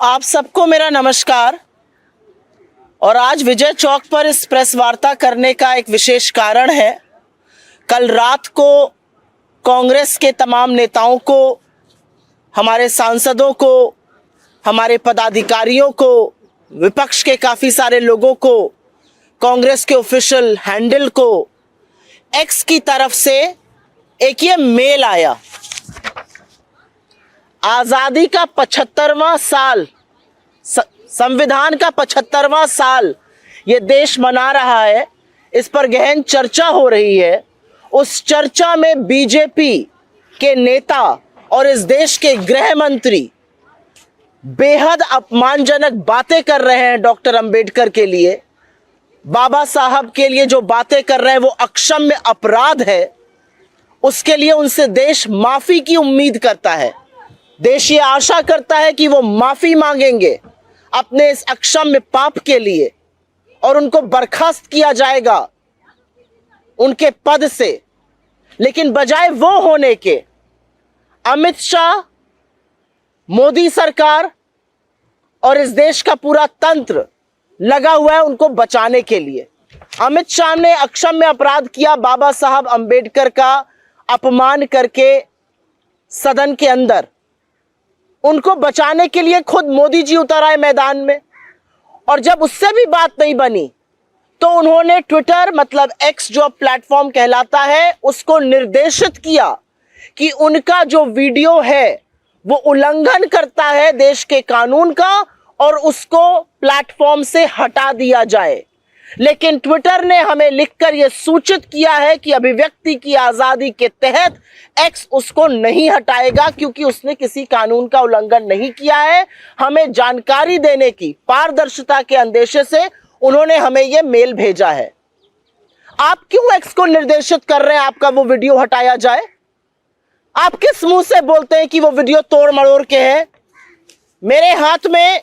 आप सबको मेरा नमस्कार। और आज विजय चौक पर इस प्रेस वार्ता करने का एक विशेष कारण है। कल रात को कांग्रेस के तमाम नेताओं को, हमारे सांसदों को, हमारे पदाधिकारियों को, विपक्ष के काफ़ी सारे लोगों को, कांग्रेस के ऑफिशियल हैंडल को एक्स की तरफ से एक ये मेल आया। आज़ादी का 75वां साल, संविधान का 75वां साल ये देश मना रहा है। इस पर गहन चर्चा हो रही है। उस चर्चा में बीजेपी के नेता और इस देश के गृह मंत्री बेहद अपमानजनक बातें कर रहे हैं डॉक्टर अंबेडकर के लिए, बाबा साहब के लिए जो बातें कर रहे हैं वो अक्षम्य अपराध है। उसके लिए उनसे देश माफी की उम्मीद करता है। देश ये आशा करता है कि वो माफी मांगेंगे अपने इस अक्षम्य पाप के लिए और उनको बर्खास्त किया जाएगा उनके पद से। लेकिन बजाय वो होने के, अमित शाह, मोदी सरकार और इस देश का पूरा तंत्र लगा हुआ है उनको बचाने के लिए। अमित शाह ने अक्षम्य अपराध किया, बाबा साहब अंबेडकर का अपमान करके सदन के अंदर। उनको बचाने के लिए खुद मोदी जी उतर आए मैदान में। और जब उससे भी बात नहीं बनी तो उन्होंने ट्विटर, मतलब एक्स जो प्लेटफॉर्म कहलाता है, उसको निर्देशित किया कि उनका जो वीडियो है वो उल्लंघन करता है देश के कानून का और उसको प्लेटफॉर्म से हटा दिया जाए। लेकिन ट्विटर ने हमें लिखकर यह सूचित किया है कि अभिव्यक्ति की आजादी के तहत एक्स उसको नहीं हटाएगा क्योंकि उसने किसी कानून का उल्लंघन नहीं किया है। हमें जानकारी देने की पारदर्शिता के अंदेशे से उन्होंने हमें यह मेल भेजा है। आप क्यों एक्स को निर्देशित कर रहे हैं आपका वो वीडियो हटाया जाए? आप किस मुंह से बोलते हैं कि वो वीडियो तोड़ मरोड़ के है? मेरे हाथ में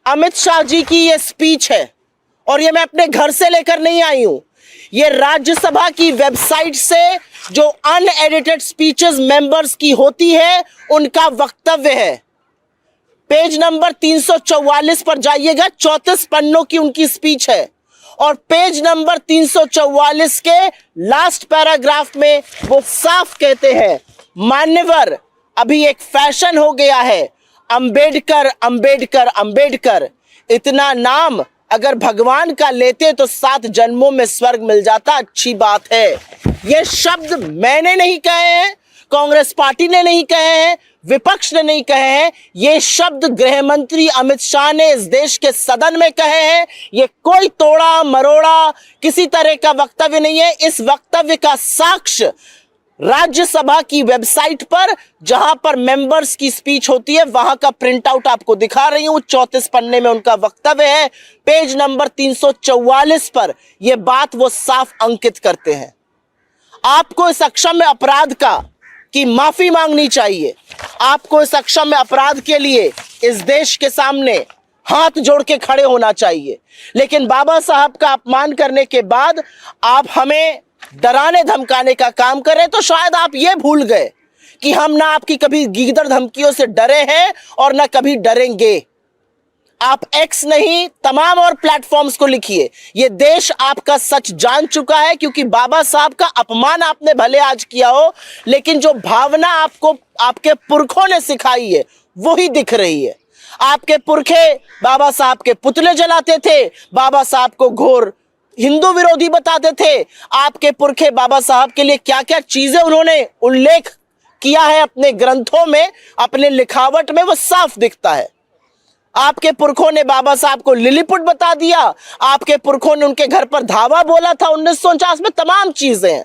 अमित शाह जी की ये स्पीच है और ये मैं अपने घर से लेकर नहीं आई हूं। ये राज्यसभा की वेबसाइट से जो अनएडिटेड स्पीचेस मेंबर्स की होती है उनका वक्तव्य है। पेज नंबर 344 पर जाइएगा, 34 पन्नों की उनकी स्पीच है। और पेज नंबर 344 के लास्ट पैराग्राफ में वो साफ कहते हैं, मान्यवर, अभी एक फैशन हो गया है, अंबेडकर अंबेडकर अंबेडकर। इतना नाम अगर भगवान का लेते तो 7 जन्मों में स्वर्ग मिल जाता। अच्छी बात है। ये शब्द मैंने नहीं कहे हैं, कांग्रेस पार्टी ने नहीं कहे हैं, विपक्ष ने नहीं कहे हैं। ये शब्द गृह मंत्री अमित शाह ने इस देश के सदन में कहे हैं। ये कोई तोड़ा मरोड़ा किसी तरह का वक्तव्य नहीं है। इस वक्तव्य का साक्ष्य राज्यसभा की वेबसाइट पर, जहां पर मेंबर्स की स्पीच होती है, वहां का प्रिंट आउट आपको दिखा रही हूं। 34 पन्ने में उनका वक्तव्य है। पेज नंबर 344 पर यह बात वो साफ अंकित करते हैं। आपको इस अक्षम्य अपराध की माफी मांगनी चाहिए। आपको इस अक्षम्य अपराध के लिए इस देश के सामने हाथ जोड़ के खड़े होना चाहिए। लेकिन बाबा साहब का अपमान करने के बाद आप हमें डराने धमकाने का काम कर रहे हैं। तो शायद आप ये भूल गए कि हम ना आपकी कभी गीदड़ धमकियों से डरे हैं और ना कभी डरेंगे। आप एक्स नहीं, तमाम और प्लेटफॉर्म्स को लिखिए। ये देश आपका सच जान चुका है, क्योंकि बाबा साहब का अपमान आपने भले आज किया हो, लेकिन जो भावना आपको आपके पुरखों ने सिखाई है वही दिख रही है। आपके पुरखे बाबा साहब के पुतले जलाते थे, बाबा साहब को घोर हिंदू विरोधी बताते थे। आपके पुरखे बाबा साहब के लिए क्या क्या चीजें उन्होंने उल्लेख किया है अपने ग्रंथों में, अपने लिखावट में, वो साफ दिखता है। आपके पुरखों ने बाबा साहब को लिलीपुट बता दिया। आपके पुरखों ने उनके घर पर धावा बोला था 1949 में। तमाम चीजें हैं।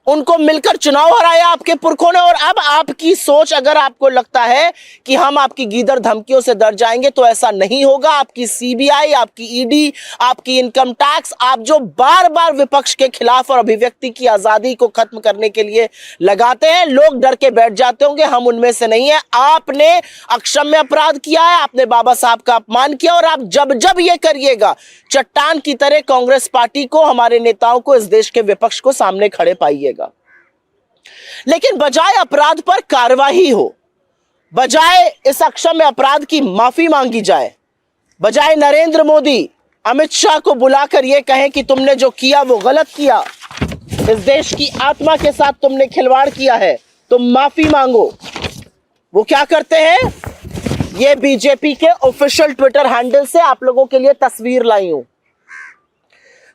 उनको मिलकर चुनाव हराया आपके पुरखों ने। और अब आपकी सोच, अगर आपको लगता है कि हम आपकी गीदड़ धमकियों से डर जाएंगे, तो ऐसा नहीं होगा। आपकी सीबीआई, आपकी ईडी, आपकी इनकम टैक्स, आप जो बार बार विपक्ष के खिलाफ और अभिव्यक्ति की आजादी को खत्म करने के लिए लगाते हैं, लोग डर के बैठ जाते होंगे। हम उनमें से नहीं है। आपने अक्षम्य अपराध किया है, आपने बाबा साहब का अपमान किया, और आप जब जब ये करिएगा, चट्टान की तरह कांग्रेस पार्टी को, हमारे नेताओं को, इस देश के विपक्ष को सामने खड़े पाइएगा। लेकिन बजाय अपराध पर कार्रवाई हो, बजाय इस अक्षम्य अपराध की माफी मांगी जाए, बजाय नरेंद्र मोदी अमित शाह को बुलाकर यह कहें कि तुमने जो किया वो गलत किया, इस देश की आत्मा के साथ तुमने खिलवाड़ किया है, तुम माफी मांगो, वो क्या करते हैं? ये बीजेपी के ऑफिशियल ट्विटर हैंडल से आप लोगों के लिए तस्वीर लाई हूं।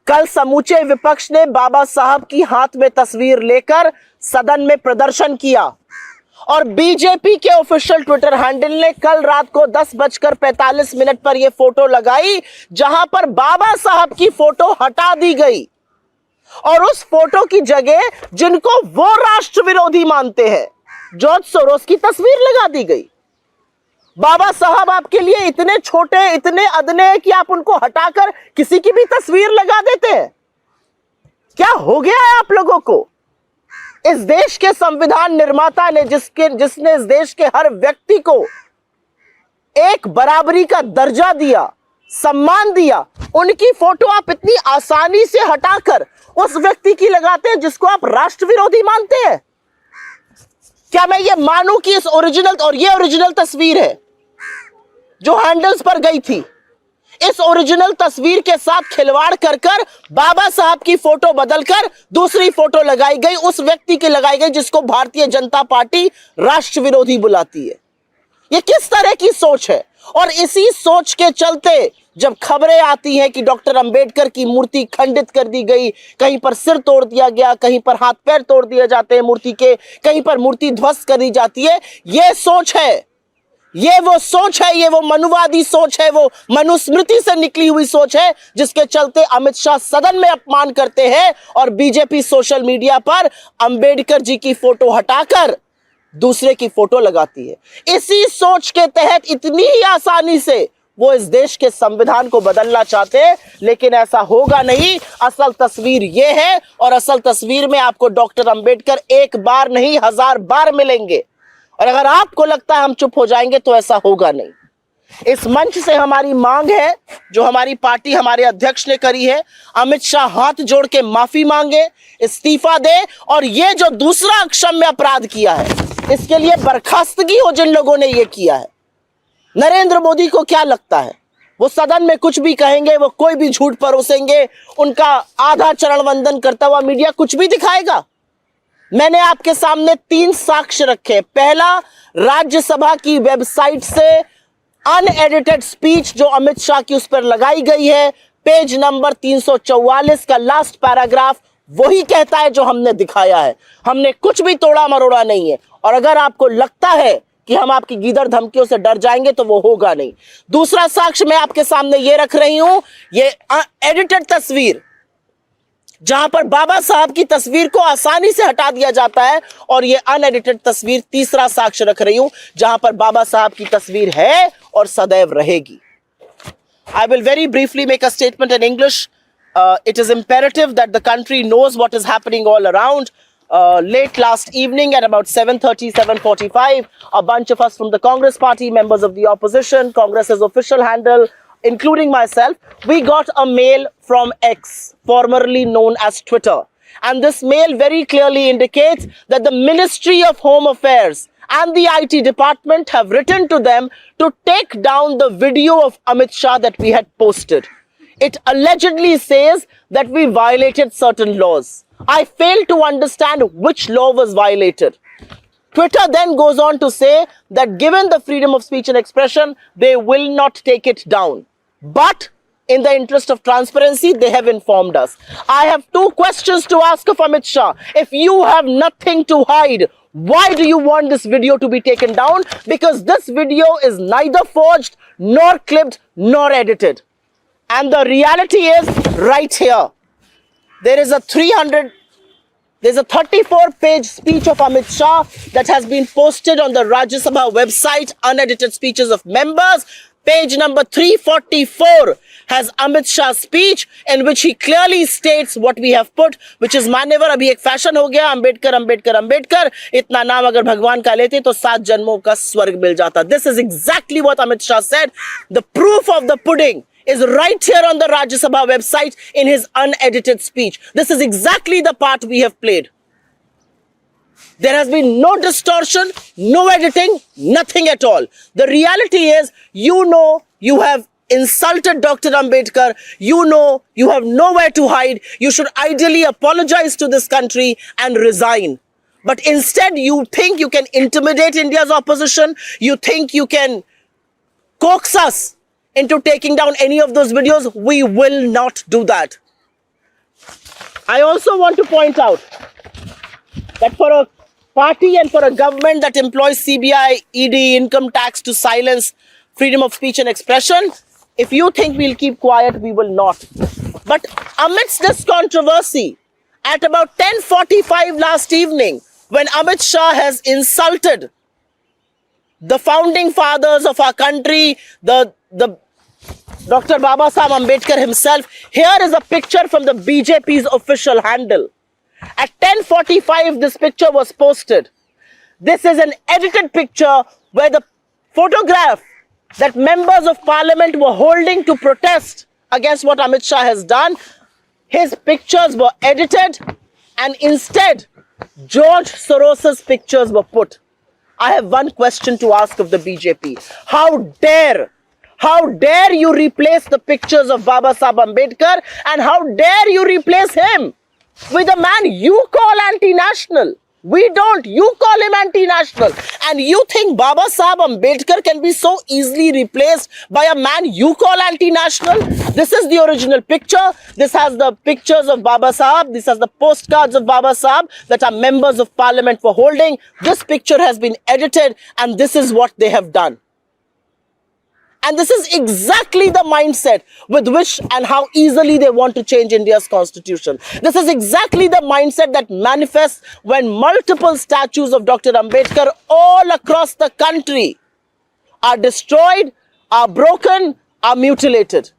कल समूचे विपक्ष ने बाबा साहब की हाथ में तस्वीर लेकर सदन में प्रदर्शन किया और बीजेपी के ऑफिशियल ट्विटर हैंडल ने कल रात को 10:45 पर यह फोटो लगाई, जहां पर बाबा साहब की फोटो हटा दी गई और उस फोटो की जगह जिनको वो राष्ट्र विरोधी मानते हैं, जॉर्ज सोरोस की तस्वीर लगा दी गई। बाबा साहब आपके लिए इतने छोटे, इतने अदने हैं कि आप उनको हटाकर किसी की भी तस्वीर लगा देते हैं। क्या हो गया है आप लोगों को? इस देश के संविधान निर्माता ने जिसने इस देश के हर व्यक्ति को एक बराबरी का दर्जा दिया, सम्मान दिया, उनकी फोटो आप इतनी आसानी से हटाकर उस व्यक्ति की लगाते हैं जिसको आप राष्ट्र विरोधी मानते हैं। क्या मैं ये मानूं कि इस ओरिजिनल, और ये ओरिजिनल तस्वीर है जो हैंडल्स पर गई थी, इस ओरिजिनल तस्वीर के साथ खिलवाड़ कर बाबा साहब की फोटो बदलकर दूसरी फोटो लगाई गई, उस व्यक्ति की लगाई गई जिसको भारतीय जनता पार्टी राष्ट्र विरोधी बुलाती है। ये किस तरह की सोच है? और इसी सोच के चलते जब खबरें आती हैं कि डॉक्टर अंबेडकर की मूर्ति खंडित कर दी गई, कहीं पर सिर तोड़ दिया गया, कहीं पर हाथ पैर तोड़ दिए जाते हैं मूर्ति के, कहीं पर मूर्ति ध्वस्त कर दी जाती है, ये सोच है, ये वो सोच है, ये वो मनुवादी सोच है, वो मनुस्मृति से निकली हुई सोच है, जिसके चलते अमित शाह सदन में अपमान करते हैं और बीजेपी सोशल मीडिया पर अंबेडकर जी की फोटो हटाकर दूसरे की फोटो लगाती है। इसी सोच के तहत इतनी ही आसानी से वो इस देश के संविधान को बदलना चाहते हैं, लेकिन ऐसा होगा नहीं। असल तस्वीर ये है और असल तस्वीर में आपको डॉक्टर अंबेडकर एक बार नहीं 1000 बार मिलेंगे। और अगर आपको लगता है हम चुप हो जाएंगे तो ऐसा होगा नहीं। इस मंच से हमारी मांग है, जो हमारी पार्टी, हमारे अध्यक्ष ने करी है, अमित शाह हाथ जोड़ के माफी मांगे, इस्तीफा दे और ये जो दूसरा अक्षम्य अपराध किया है इसके लिए बर्खास्तगी हो जिन लोगों ने ये किया है। नरेंद्र मोदी को क्या लगता है वो सदन में कुछ भी कहेंगे, वो कोई भी झूठ परोसेंगे, उनका आधा चरण वंदन करता हुआ मीडिया कुछ भी दिखाएगा? मैंने आपके सामने 3 साक्ष्य रखे। पहला, राज्यसभा की वेबसाइट से अनएडिटेड स्पीच जो अमित शाह की उस पर लगाई गई है, पेज नंबर 344 का लास्ट पैराग्राफ वही कहता है जो हमने दिखाया है। हमने कुछ भी तोड़ा मरोड़ा नहीं है। और अगर आपको लगता है कि हम आपकी गीदड़ धमकियों से डर जाएंगे तो वो होगा नहीं। दूसरा साक्ष्य मैं आपके सामने ये रख रही हूं, ये एडिटेड तस्वीर जहां पर बाबा साहब की तस्वीर को आसानी से हटा दिया जाता है, और ये अनएडिटेड तस्वीर तीसरा साक्ष्य रख रही हूं जहां पर बाबा साहब की तस्वीर है और सदैव रहेगी। I will very briefly make a statement in English. It is imperative that the country knows what is happening all around. Late last evening at about 7:30, 7:45, a bunch of us from the Congress party, members of the opposition, Congress's official handle, including myself, we got a mail from X, formerly known as Twitter. And this mail very clearly indicates that the Ministry of Home Affairs and the IT department have written to them to take down the video of Amit Shah that we had posted. It allegedly says that we violated certain laws. I fail to understand which law was violated. Twitter then goes on to say that given the freedom of speech and expression, they will not take it down. But in the interest of transparency, they have informed us. I have 2 questions to ask of Amit Shah. If you have nothing to hide, why do you want this video to be taken down? Because this video is neither forged, nor clipped, nor edited. And the reality is right here. There is a 34-page speech of Amit Shah that has been posted on the Rajya Sabha website, unedited speeches of members. Page number 344 has Amit Shah's speech in which he clearly states what we have put, which is मान्यवर। अभी एक fashion हो गया, अंबेडकर अंबेडकर अंबेडकर, इतना नाम अगर भगवान का लेते तो 7 जन्मों का स्वर्ग मिल जाता। This is exactly what Amit Shah said. The proof of the pudding is right here on the Rajya Sabha website in his unedited speech. This is exactly the part we have played. There has been no distortion, no editing, nothing at all. The reality is, you have insulted Dr. Ambedkar. You have nowhere to hide. You should ideally apologize to this country and resign. But instead, you think you can intimidate India's opposition. You think you can coax us into taking down any of those videos. We will not do that. I also want to point out that for a party and for a government that employs CBI, ED, income tax to silence freedom of speech and expression, if you think we'll keep quiet, we will not. But amidst this controversy, at about 10:45 last evening, when Amit Shah has insulted the founding fathers of our country, the Dr. Baba Saheb Ambedkar himself, here is a picture from the BJP's official handle. At 10:45, this picture was posted. This is an edited picture where the photograph that members of parliament were holding to protest against what Amit Shah has done, his pictures were edited, and instead, George Soros's pictures were put. I have one question to ask of the BJP. How dare you replace the pictures of Baba Saheb Ambedkar, and how dare you replace him with a man you call anti-national? We don't. You call him anti-national. And you think Baba Saheb Ambedkar can be so easily replaced by a man you call anti-national? This is the original picture. This has the pictures of Baba Saheb. This has the postcards of Baba Saheb that our members of parliament were holding. This picture has been edited, and this is what they have done. And this is exactly the mindset with which and how easily they want to change India's constitution. This is exactly the mindset that manifests when multiple statues of Dr. Ambedkar all across the country are destroyed, are broken, are mutilated.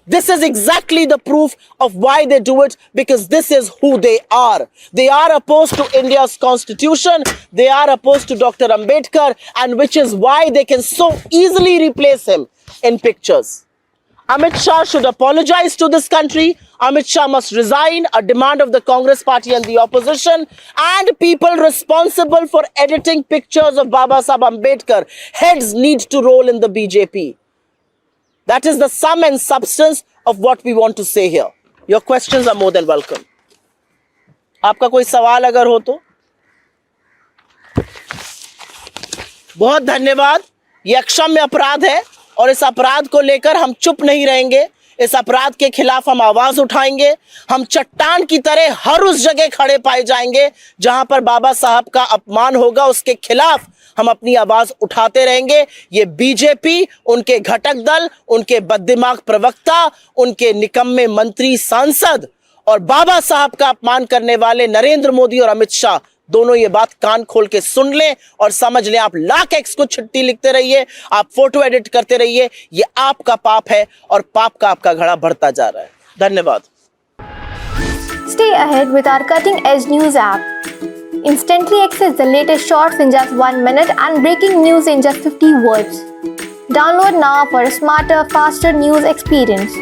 This is exactly the proof of why they do it, because this is who they are. They are opposed to India's constitution. They are opposed to Dr. Ambedkar, and which is why they can so easily replace him in pictures. Amit Shah should apologize to this country. Amit Shah must resign, a demand of the Congress party and the opposition, and people responsible for editing pictures of Baba Saheb Ambedkar. Heads need to roll in the BJP. That is the sum and substance of what we want to say here. Your questions are more than welcome. आपका कोई सवाल अगर हो तो? बहुत धन्यवाद. ये अक्षम्य अपराध है और इस अपराध को लेकर हम चुप नहीं रहेंगे. इस अपराध के खिलाफ हम आवाज उठाएंगे. हम चट्टान की तरह हर उस जगह खड़े पाए जाएंगे जहां पर बाबा साहब का अपमान होगा. उसके खिलाफ हम अपनी आवाज उठाते रहेंगे. ये बीजेपी, उनके घटक दल, उनके बददिमाग प्रवक्ता, उनके निकम्मे मंत्री सांसद और बाबा साहब का अपमान करने वाले नरेंद्र मोदी और अमित शाह दोनों ये बात कान खोल के सुन लें और समझ लें. आप लाख एक्स को चिट्ठी लिखते रहिए, आप फोटो एडिट करते रहिए, ये आपका पाप है और पाप का आपका घड़ा बढ़ता जा रहा है. धन्यवाद. Stay ahead with our cutting edge news app. Instantly access the latest shorts in just 1 minute and breaking news in just 50 words. Download now for a smarter, faster news experience.